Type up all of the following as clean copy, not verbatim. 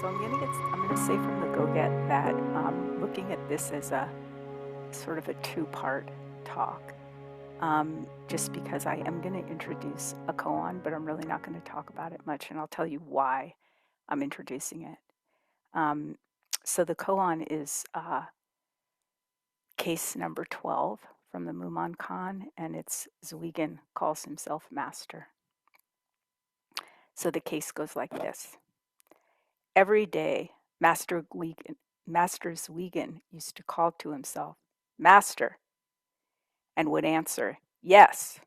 So I'm gonna say from the go-get that looking at this as a sort of a two-part talk, just because I am going to introduce a koan, but I'm really not going to talk about it much, and I'll tell you why I'm introducing it. Um, so the koan is case number 12 from the Mumonkan, and it's Zuigen calls himself master. So the case goes like this. Every day, Master Zuigen used to call to himself, Master, and would answer, Yes.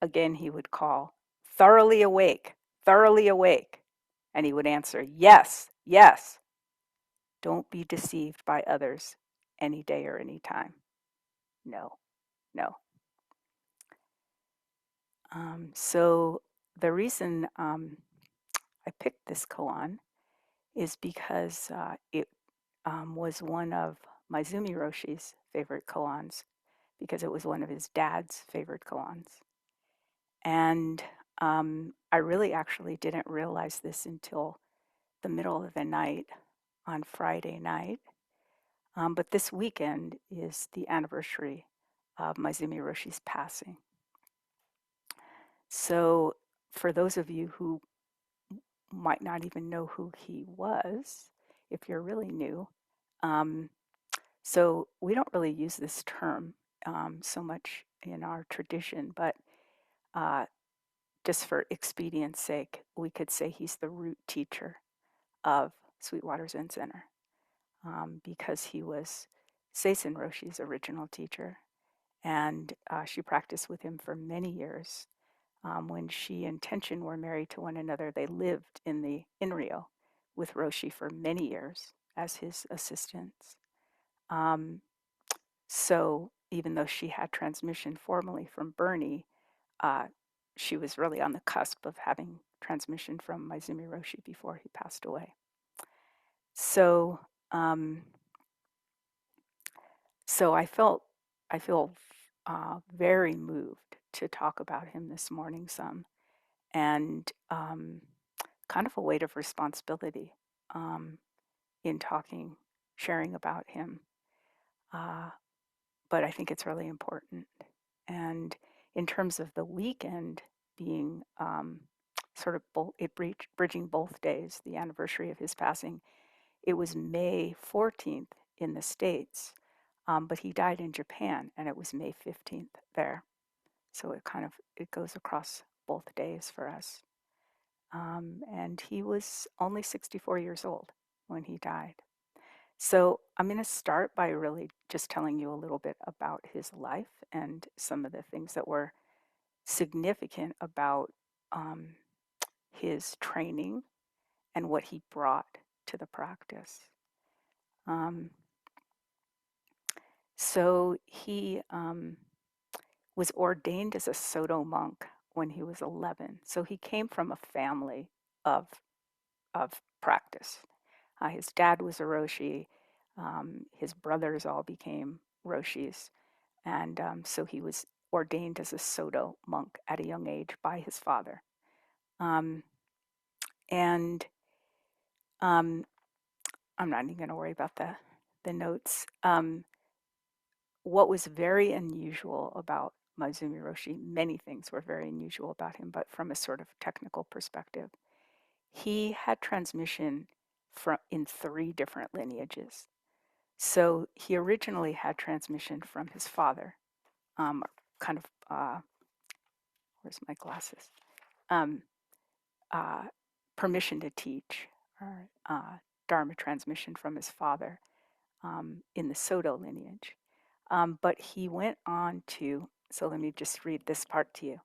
Again, he would call, Thoroughly awake, thoroughly awake. And he would answer, Yes, yes. Don't be deceived by others any day or any time. No, no. So the reason I picked this koan is because it was one of Maezumi Roshi's favorite koans, because it was one of his dad's favorite koans. And I really actually didn't realize this until the middle of the night on Friday night. But this weekend is the anniversary of Maezumi Roshi's passing. So for those of you who might not even know who he was, if you're really new, so we don't really use this term so much in our tradition, but just for expedience sake, we could say he's the root teacher of Sweetwater Zen Center, because he was Seisen Roshi's original teacher, and she practiced with him for many years. When she and Tenshin were married to one another, they lived in the Inryo with Roshi for many years as his assistants. So even though she had transmission formally from Bernie, uh, she was really on the cusp of having transmission from Maezumi Roshi before he passed away. So, um, so I feel very moved to talk about him this morning some, and kind of a weight of responsibility in sharing about him. But I think it's really important. And in terms of the weekend being sort of bridging both days, the anniversary of his passing, it was May 14th in the States, but he died in Japan, and it was May 15th there. So it goes across both days for us. And he was only 64 years old when he died. So I'm going to start by really just telling you a little bit about his life and some of the things that were significant about his training and what he brought to the practice. So he was ordained as a Soto monk when he was 11. So he came from a family of practice. His dad was a Roshi. His brothers all became Roshis. And so he was ordained as a Soto monk at a young age by his father. And um, I'm not even going to worry about the notes. What was very unusual about Maezumi Roshi, many things were very unusual about him, but from a sort of technical perspective, he had transmission in 3 different lineages. So he originally had transmission from his father, kind of, where's my glasses? Um, Permission to teach, or Dharma transmission from his father in the Soto lineage. But he went on to, so let me just read this part to you.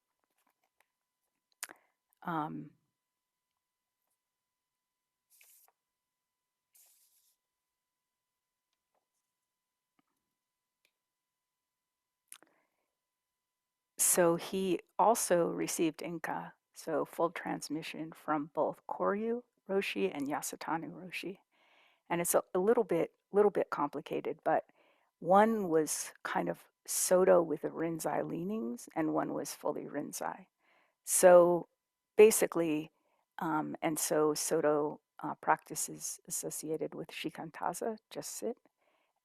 So he also received Inka, so full transmission from both Koryu Roshi and Yasutani Roshi. And it's a little bit complicated, but one was kind of Soto with the Rinzai leanings, and one was fully Rinzai. So basically, and so Soto practices associated with shikantaza, just sit,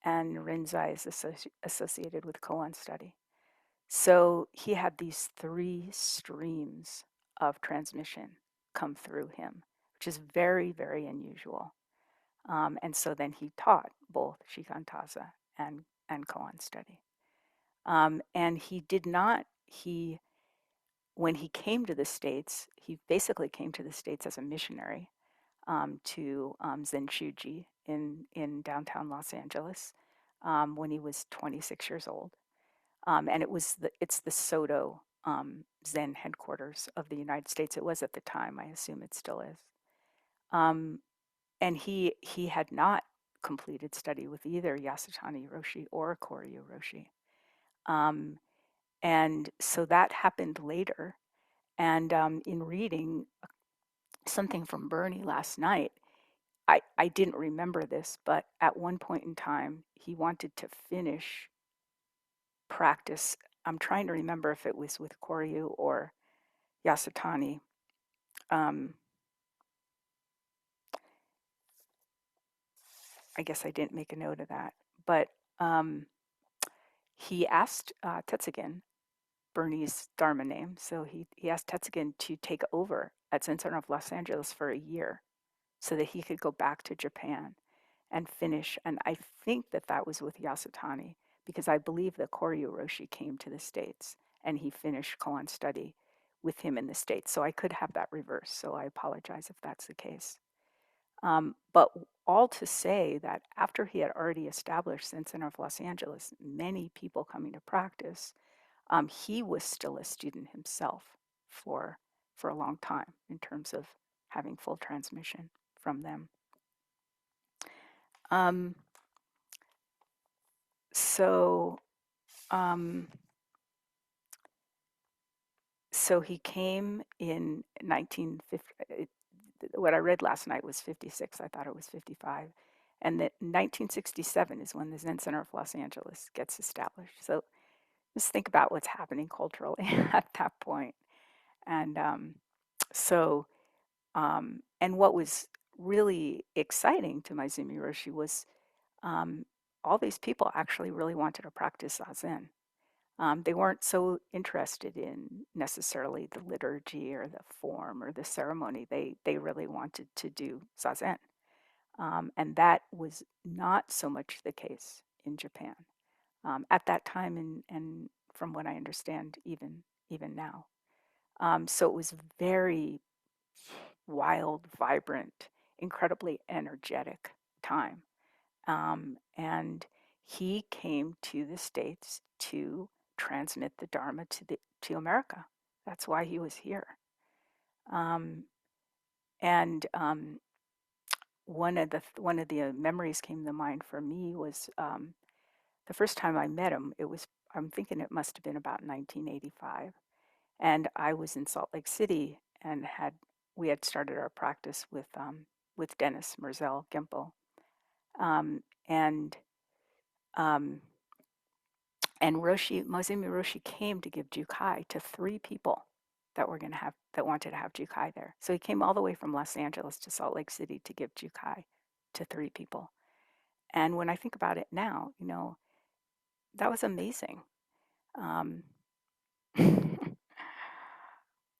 and rinzai is associated with koan study. So he had these three streams of transmission come through him, which is very, very unusual. And so then he taught both shikantaza and koan study. And he did not, when he came to the States, he basically came to the States as a missionary to Zenshuji in downtown Los Angeles when he was 26 years old. And it's the Soto Zen headquarters of the United States. It was at the time. I assume it still is. Um, and he had not completed study with either Yasutani Roshi or Koryu Roshi. Um, and so that happened later. And in reading something from Bernie last night, I didn't remember this, but at one point in time, he wanted to finish practice. I'm trying to remember if it was with Koryu or Yasutani. I guess I didn't make a note of that. But he asked Tetsugen, Bernie's Dharma name, so he asked Tetsugen to take over at Zen Center of Los Angeles for a year so that he could go back to Japan and finish. And I think that was with Yasutani, because I believe that Koryu Roshi came to the States and he finished koan study with him in the States. So I could have that reversed. So I apologize if that's the case. But all to say that after he had already established Zen Center of Los Angeles, many people coming to practice, he was still a student himself for a long time in terms of having full transmission from them. So he came in 1950. What I read last night was 56. I thought it was 55. And that 1967 is when the Zen Center of Los Angeles gets established. So just think about what's happening culturally at that point. And and what was really exciting to Maezumi Roshi was all these people actually really wanted to practice Zazen. They weren't so interested in necessarily the liturgy or the form or the ceremony. They really wanted to do Zazen. And that was not so much the case in Japan at that time, and from what I understand, even now. So it was very wild, vibrant, incredibly energetic time. And he came to the States to transmit the Dharma to America. That's why he was here. And one of the memories came to mind for me was the first time I met him. I'm thinking it must have been about 1985, and I was in Salt Lake City and we had started our practice with Dennis Merzel Gimpo, and Maezumi Roshi came to give Jukai to three people that wanted to have Jukai there. So he came all the way from Los Angeles to Salt Lake City to give Jukai to three people. And when I think about it now, that was amazing. Um,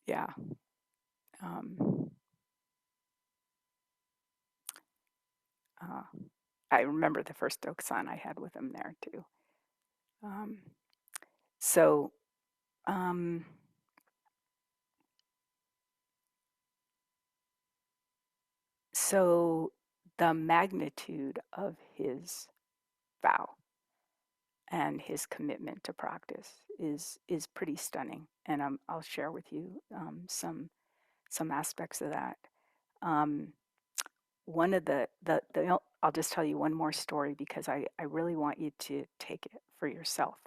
yeah. Um, uh, I remember the first Dokusan I had with him there too. Um, so, um, so the magnitude of his vow and his commitment to practice is pretty stunning, and I'll share with you some aspects of that. Um, one of the I'll just tell you one more story because I really want you to take it for yourself,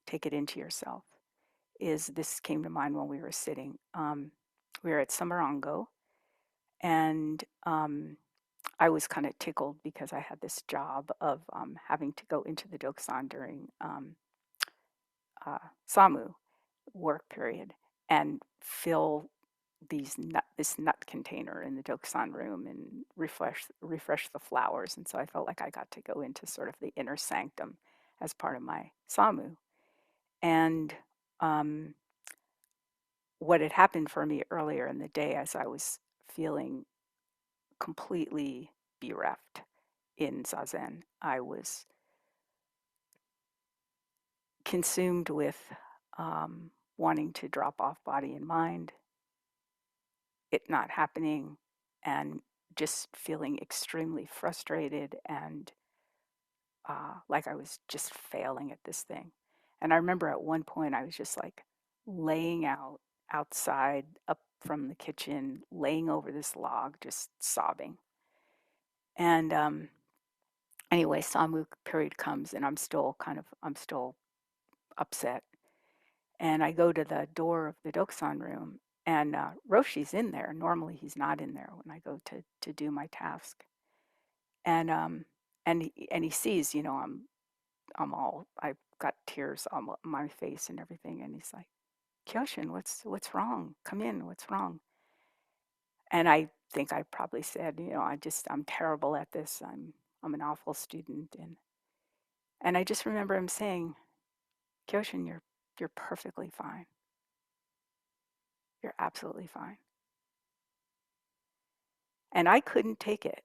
take it into yourself. Is this came to mind when we were sitting? We were at Samarango, and I was kind of tickled because I had this job of having to go into the Dokusan during SAMU work period and fill this nut container in the Dokusan room and refresh the flowers. And so I felt like I got to go into sort of the inner sanctum as part of my samu. And um, what had happened for me earlier in the day, as I was feeling completely bereft in zazen, I was consumed with wanting to drop off body and mind, it not happening, and just feeling extremely frustrated and like I was just failing at this thing. And I remember at one point I was just like laying outside up from the kitchen, laying over this log, just sobbing. And anyway, Samu period comes, and I'm still upset. And I go to the door of the Dokusan room, and Roshi's in there. Normally, he's not in there when I go to do my task. And he sees, I've got tears on my face and everything, and he's like, Kyoshin, what's wrong? Come in, what's wrong? And I think I probably said, I'm terrible at this. I'm an awful student, and I just remember him saying, Kyoshin, you're perfectly fine. You're absolutely fine. And I couldn't take it.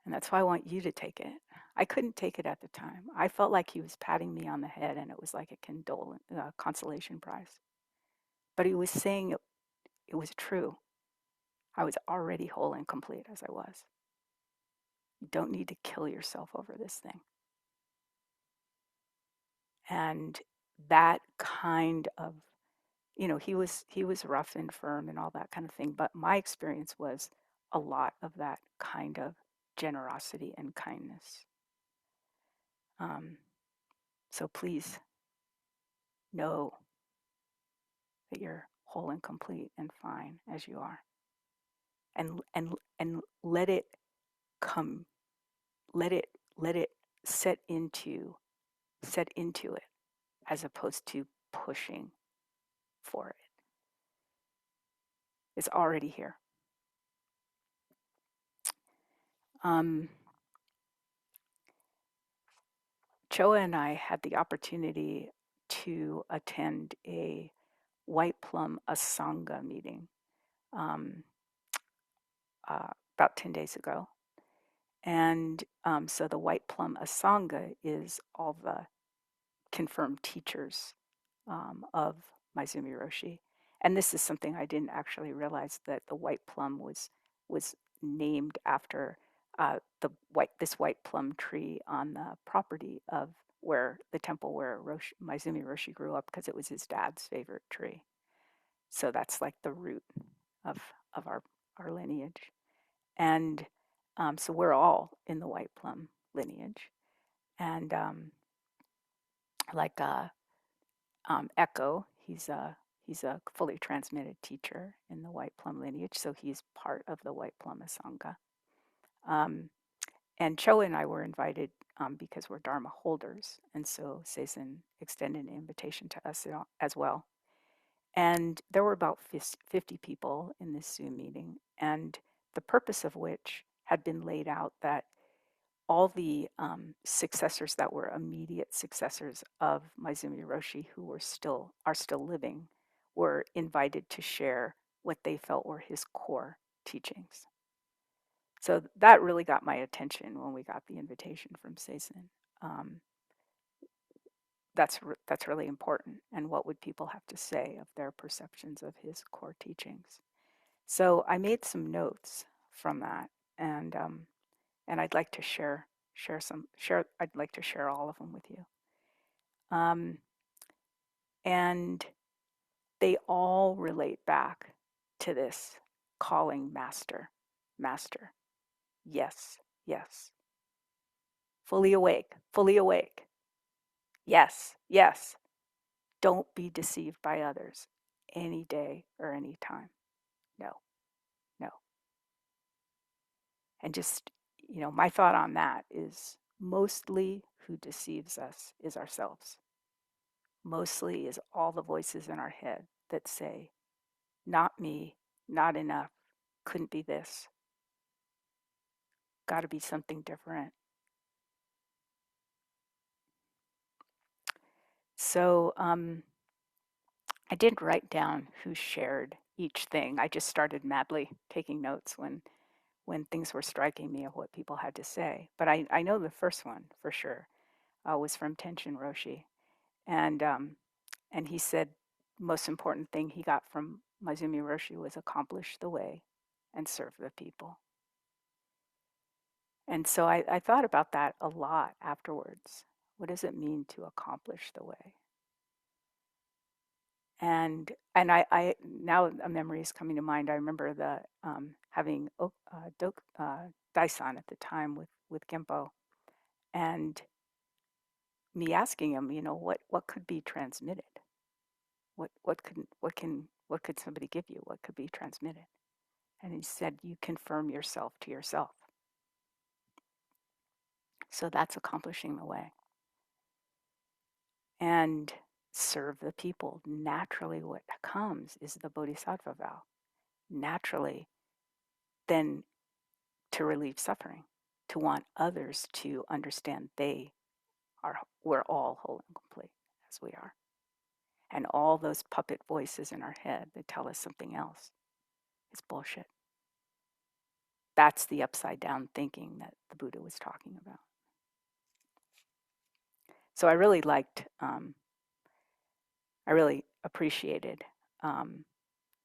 And that's why I want you to take it. I couldn't take it at the time. I felt like he was patting me on the head, and it was like a consolation prize. But he was saying it was true. I was already whole and complete as I was. You don't need to kill yourself over this thing. And that kind of, he was rough and firm and all that kind of thing. But my experience was a lot of that kind of generosity and kindness. Um, so please know that you're whole and complete and fine as you are, and let it come, let it let it set into it, as opposed to pushing for it. It's already here. um, Choa and I had the opportunity to attend a White Plum Asanga meeting um, about 10 days ago. And so the White Plum Asanga is all the confirmed teachers of Maezumi Roshi. And this is something I didn't actually realize, that the white plum was named after this white plum tree on the property of where the temple where Maezumi Roshi grew up, because it was his dad's favorite tree. So that's like the root of our lineage. And so we're all in the white plum lineage. And like Echo, he's a fully transmitted teacher in the white plum lineage, so he's part of the white plum Asanga. Um, and Cho and I were invited because we're Dharma holders, and so Seisen extended an invitation to us as well. And there were about 50 people in this Zoom meeting, and the purpose of which had been laid out, that all the successors that were immediate successors of Maezumi Roshi, who are still living, were invited to share what they felt were his core teachings. So that really got my attention when we got the invitation from Seisen. Um, that's really important. And what would people have to say of their perceptions of his core teachings? So I made some notes from that, and I'd like to I'd like to share all of them with you. Um, and they all relate back to this calling master, master. Yes, yes. Fully awake, fully awake. Yes, yes. Don't be deceived by others any day or any time. No, no. And just, my thought on that is, mostly who deceives us is ourselves. Mostly is all the voices in our head that say, not me, not enough, couldn't be this, got to be something different. So I didn't write down who shared each thing. I just started madly taking notes when things were striking me of what people had to say. But I know the first one for sure was from Tenshin Roshi, and and he said most important thing he got from Maezumi Roshi was accomplish the way and serve the people. And so I thought about that a lot afterwards. What does it mean to accomplish the way? And I now a memory is coming to mind. I remember the having Daisan at the time with Genpo, and me asking him, what could be transmitted? What could somebody give you? What could be transmitted? And he said, you confirm yourself to yourself. So that's accomplishing the way. And serve the people. Naturally, what comes is the bodhisattva vow. Naturally, then to relieve suffering, to want others to understand we're all whole and complete as we are. And all those puppet voices in our head that tell us something else is bullshit. That's the upside down thinking that the Buddha was talking about. So I really appreciated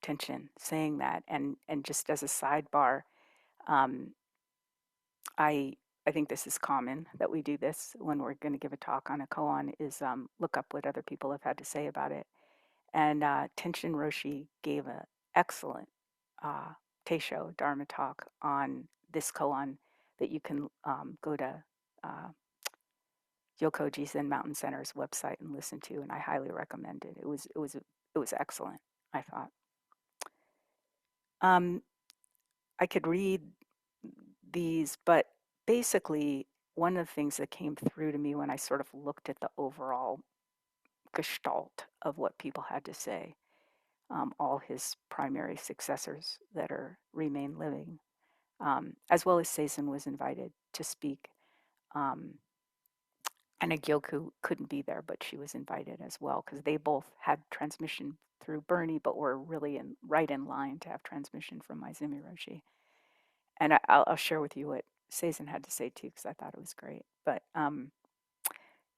Tenshin saying that. And just as a sidebar, um, I I think this is common that we do this when we're going to give a talk on a koan is look up what other people have had to say about it. And Tenshin Roshi gave an excellent uh, Teisho Dharma talk on this koan that you can go to uh, Yokoji Zen Mountain Center's website and listen to, and I highly recommend it. It was excellent, I thought. Um, I could read these, but basically, one of the things that came through to me when I sort of looked at the overall gestalt of what people had to say, all his primary successors that remain living, as well as Seisen was invited to speak. Um, and Agyoku couldn't be there, but she was invited as well because they both had transmission through Bernie, but were really right in line to have transmission from Maezumi Roshi. And I'll share with you what Seisen had to say too, because I thought it was great. But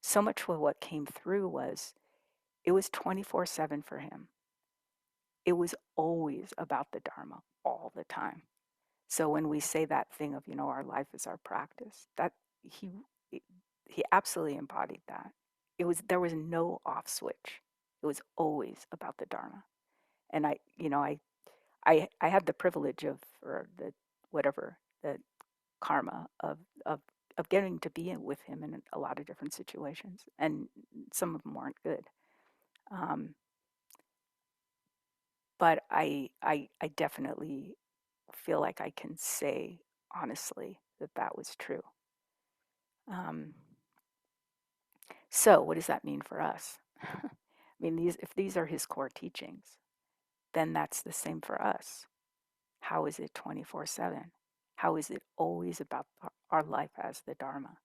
so much of what came through was it was 24/7 for him. It was always about the Dharma all the time. So when we say that thing of, our life is our practice, that he he absolutely embodied that. There was no off switch. It was always about the Dharma. And I had the privilege of, or the whatever, the karma of getting to be with him in a lot of different situations, and some of them weren't good. Um, but I definitely feel like I can say honestly that that was true. Um, so what does that mean for us? I mean, if these are his core teachings, then that's the same for us. How is it 24/7? How is it always about our life as the Dharma?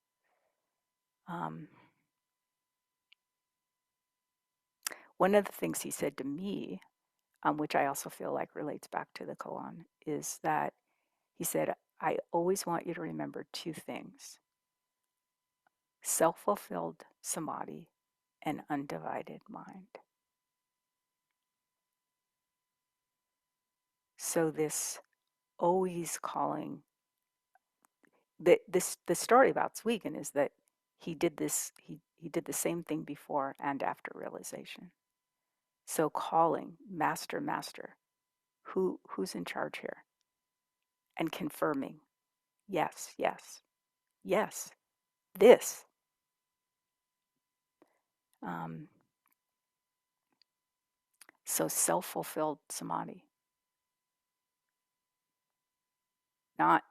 Um, One of the things he said to me, which I also feel like relates back to the koan, is that he said, I always want you to remember two things: self fulfilled samadhi and undivided mind. So, this always calling, the story about Swegan is that he did the same thing before and after realization. So, calling, master, master, who's in charge here? And confirming, yes, yes, yes, this. Um, so self-fulfilled samadhi, not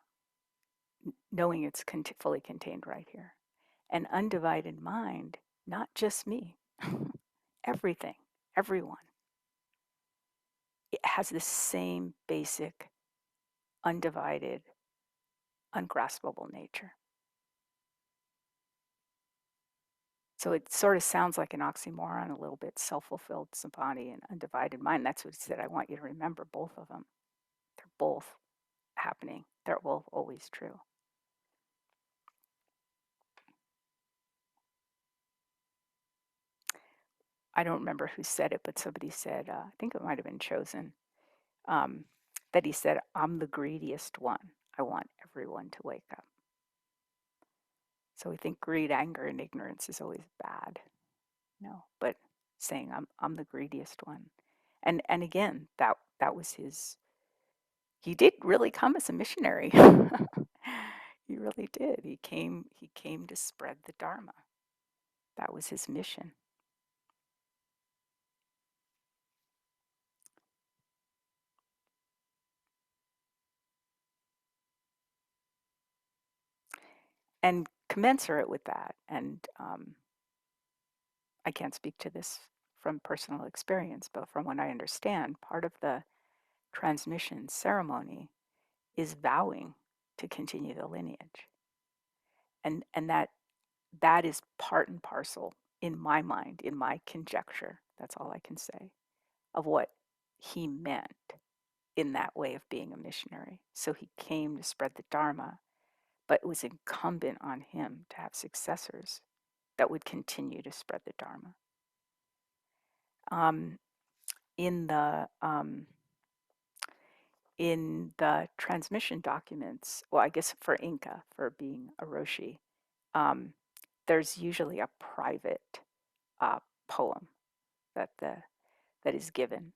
knowing it's fully contained right here. An undivided mind, not just me, everything, everyone. it has the same basic, undivided, ungraspable nature. So it sort of sounds like an oxymoron a little bit, self-fulfilled samadhi and undivided mind. That's what he said. I want you to remember both of them. They're both happening. They're both always true. I don't remember who said it, but somebody said, I think it might have been Chosen, um, that he said, I'm the greediest one. I want everyone to wake up. So we think greed, anger, and ignorance is always bad, but saying I'm the greediest one. And again, that was his. He did really come as a missionary. He really did. He came to spread the Dharma. That was his mission. And commensurate with that, and I can't speak to this from personal experience, but from what I understand, part of the transmission ceremony is vowing to continue the lineage. And that is part and parcel in my mind, in my conjecture, that's all I can say, of what he meant in that way of being a missionary. So he came to spread the Dharma, but it was incumbent on him to have successors that would continue to spread the Dharma. Um, in the um, in the transmission documents, well, I guess for Inca, for being a Roshi, um, there's usually a private uh, poem that that is given.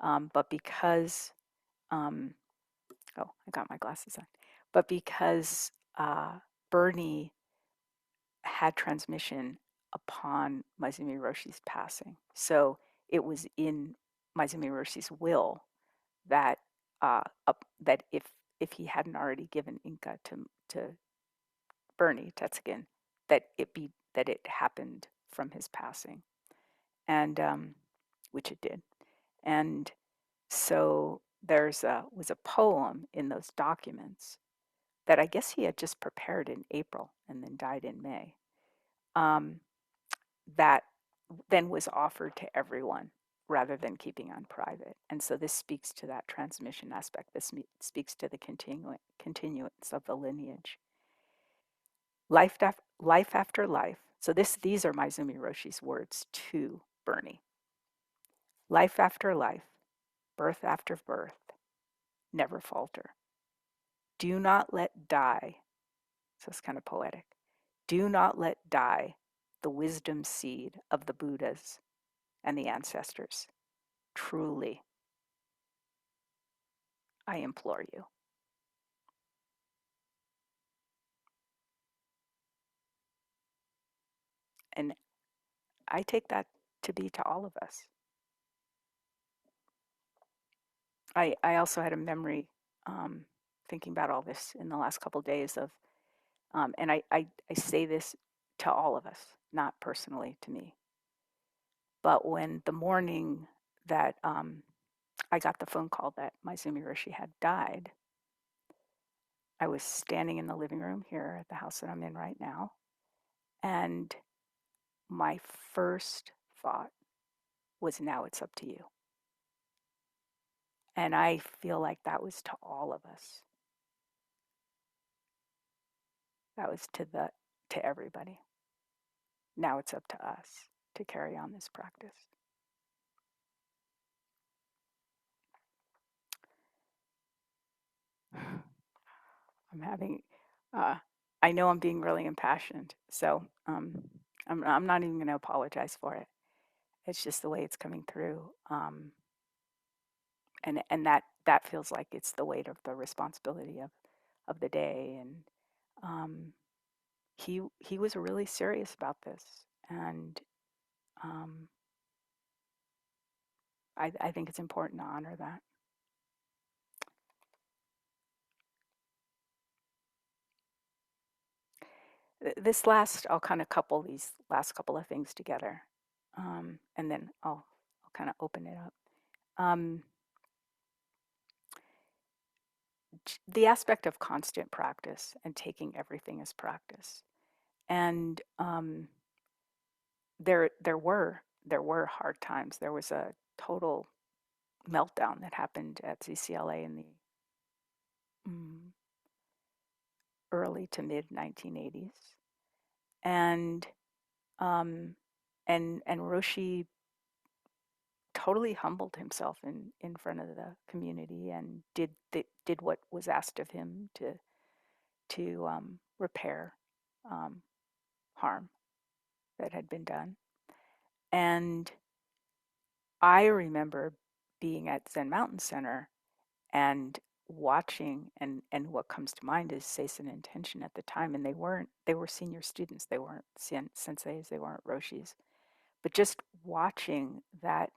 But because oh, I got my glasses on. But because Bernie had transmission upon Maezumi Roshi's passing, so it was in Maezumi Roshi's will that that if he hadn't already given Inca to Bernie Tetsugen, that it happened from his passing, and which it did, and so was a poem in those documents that I guess he had just prepared in April and then died in May. Um, that then was offered to everyone rather than keeping on private. And so this speaks to that transmission aspect. This speaks to the continuance of the lineage. Life after life. So these are Maezumi Roshi's words to Bernie. Life after life, birth after birth, never falter. Do not let die. So it's kind of poetic. Do not let die the wisdom seed of the Buddhas and the ancestors. Truly, I implore you. And I take that to be to all of us. I also had a memory thinking about all this in the last couple of days of, and I say this to all of us, not personally to me, but when the morning that I got the phone call that Maezumi Roshi had died, I was standing in the living room here at the house that I'm in right now, and my first thought was, now it's up to you. And I feel like that was to all of us. That was to everybody. Now it's up to us to carry on this practice. I'm having, I know I'm being really impassioned, so I'm not even going to apologize for it. It's just the way it's coming through, and that feels like it's the weight of the responsibility of the day. And um, he was really serious about this, and um, I think it's important to honor that. I'll kind of couple these last couple of things together, and then I'll kind of open it up. Um, the aspect of constant practice and taking everything as practice. And there were hard times. There was a total meltdown that happened at CCLA in the mm, early to mid 1980s, and um, and Roshi totally humbled himself in front of the community and did what was asked of him to repair um, harm that had been done. And I remember being at Zen Mountain Center and watching, and what comes to mind is Seisen and Tenshin at the time, and they were senior students, they weren't senseis, they weren't roshis, but just watching that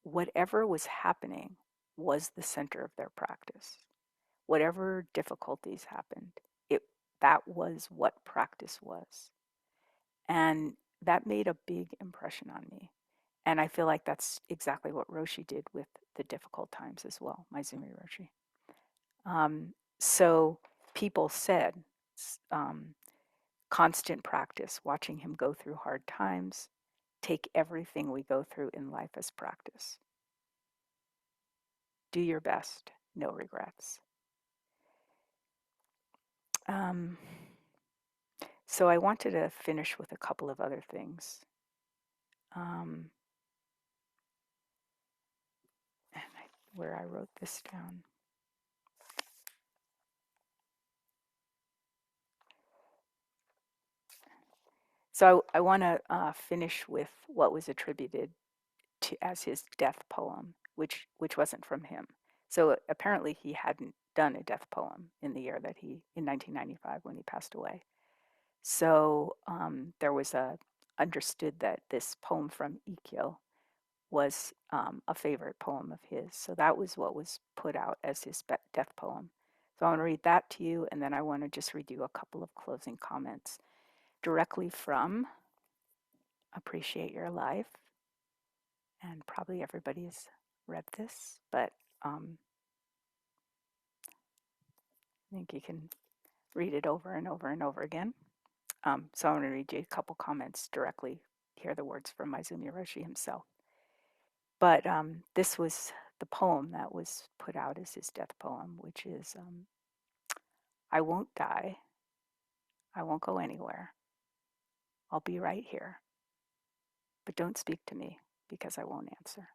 whatever was happening was the center of their practice. Whatever difficulties happened, it that was what practice was. And that made a big impression on me. And I feel like that's exactly what Roshi did with the difficult times as well, Maezumi Roshi. So people said um, constant practice, watching him go through hard times, take everything we go through in life as practice. Do your best, no regrets. Um, so I wanted to finish with a couple of other things. Um, where I wrote this down. So I want to finish with what was attributed to as his death poem, which wasn't from him. So apparently he hadn't done a death poem in the year that in 1995 when he passed away. So there was understood that this poem from Ikkyo was a favorite poem of his. So that was what was put out as his death poem. So I want to read that to you, and then I want to just read you a couple of closing comments directly from Appreciate Your Life. And probably everybody's read this, but I think you can read it over and over and over again. So I'm going to read you a couple comments directly, hear the words from Maezumi Roshi himself. But this was the poem that was put out as his death poem, which is I won't die. I won't go anywhere. I'll be right here. But don't speak to me because I won't answer.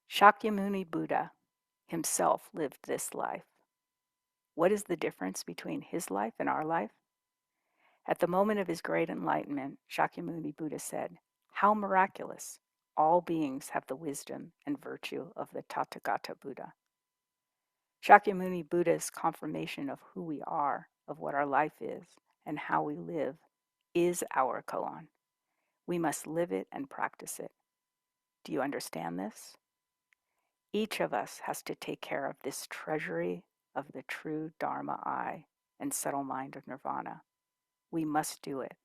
Shakyamuni Buddha himself lived this life. What is the difference between his life and our life? At the moment of his great enlightenment, Shakyamuni Buddha said, "How miraculous! All beings have the wisdom and virtue of the Tathagata Buddha." Shakyamuni Buddha's confirmation of who we are, of what our life is, and how we live is our koan. We must live it and practice it. Do you understand this? Each of us has to take care of this treasury of the true Dharma eye and subtle mind of nirvana. We must do it.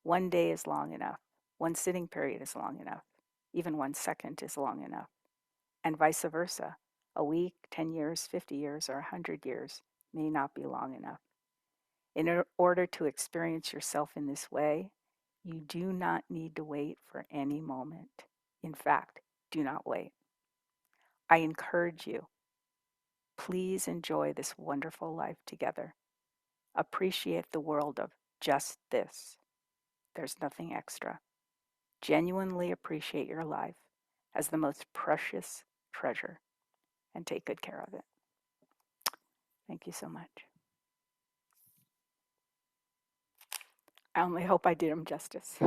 One day is long enough. One sitting period is long enough. Even 1 second is long enough. And vice versa. A week, 10 years, 50 years, or 100 years may not be long enough. In order to experience yourself in this way, you do not need to wait for any moment. In fact, do not wait. I encourage you, please enjoy this wonderful life together. Appreciate the world of just this. There's nothing extra. Genuinely appreciate your life as the most precious treasure and take good care of it. Thank you so much. I only hope I did him justice.